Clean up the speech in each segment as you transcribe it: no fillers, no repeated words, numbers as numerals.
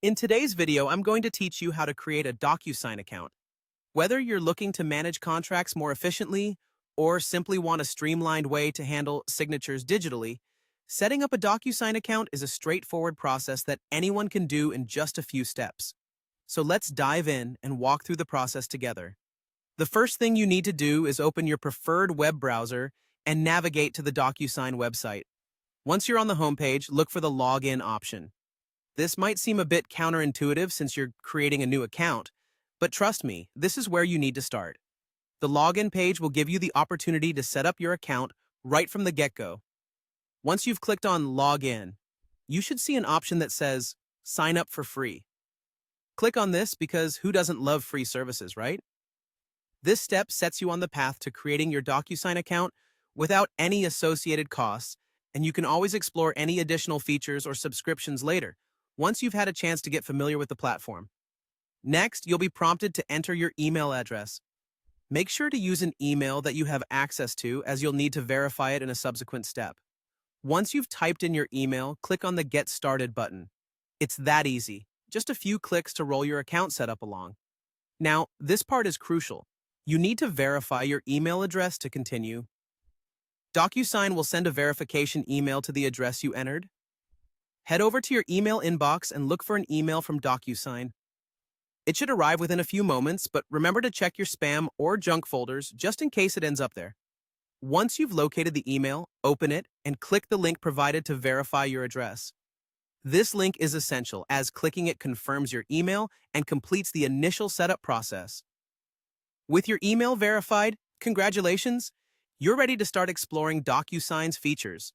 In today's video, I'm going to teach you how to create a DocuSign account. Whether you're looking to manage contracts more efficiently or simply want a streamlined way to handle signatures digitally, setting up a DocuSign account is a straightforward process that anyone can do in just a few steps. So let's dive in and walk through the process together. The first thing you need to do is open your preferred web browser and navigate to the DocuSign website. Once you're on the homepage, look for the Login option. This might seem a bit counterintuitive since you're creating a new account, but trust me, this is where you need to start. The login page will give you the opportunity to set up your account right from the get-go. Once you've clicked on Login, you should see an option that says Sign up for free. Click on this because who doesn't love free services, right? This step sets you on the path to creating your DocuSign account without any associated costs, and you can always explore any additional features or subscriptions later, once you've had a chance to get familiar with the platform. Next, you'll be prompted to enter your email address. Make sure to use an email that you have access to, as you'll need to verify it in a subsequent step. Once you've typed in your email, click on the Get Started button. It's that easy, just a few clicks to roll your account setup along. Now, this part is crucial. You need to verify your email address to continue. DocuSign will send a verification email to the address you entered. Head over to your email inbox and look for an email from DocuSign. It should arrive within a few moments, but remember to check your spam or junk folders just in case it ends up there. Once you've located the email, open it and click the link provided to verify your address. This link is essential, as clicking it confirms your email and completes the initial setup process. With your email verified, congratulations! You're ready to start exploring DocuSign's features.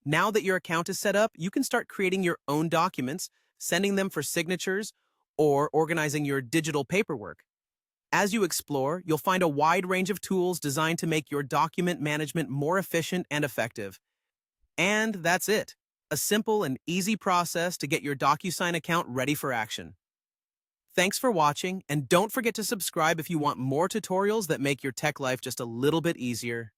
Now that your account is set up, you can start creating your own documents, sending them for signatures, or organizing your digital paperwork. As you explore, you'll find a wide range of tools designed to make your document management more efficient and effective. And that's it. A simple and easy process to get your DocuSign account ready for action. Thanks for watching, and don't forget to subscribe if you want more tutorials that make your tech life just a little bit easier.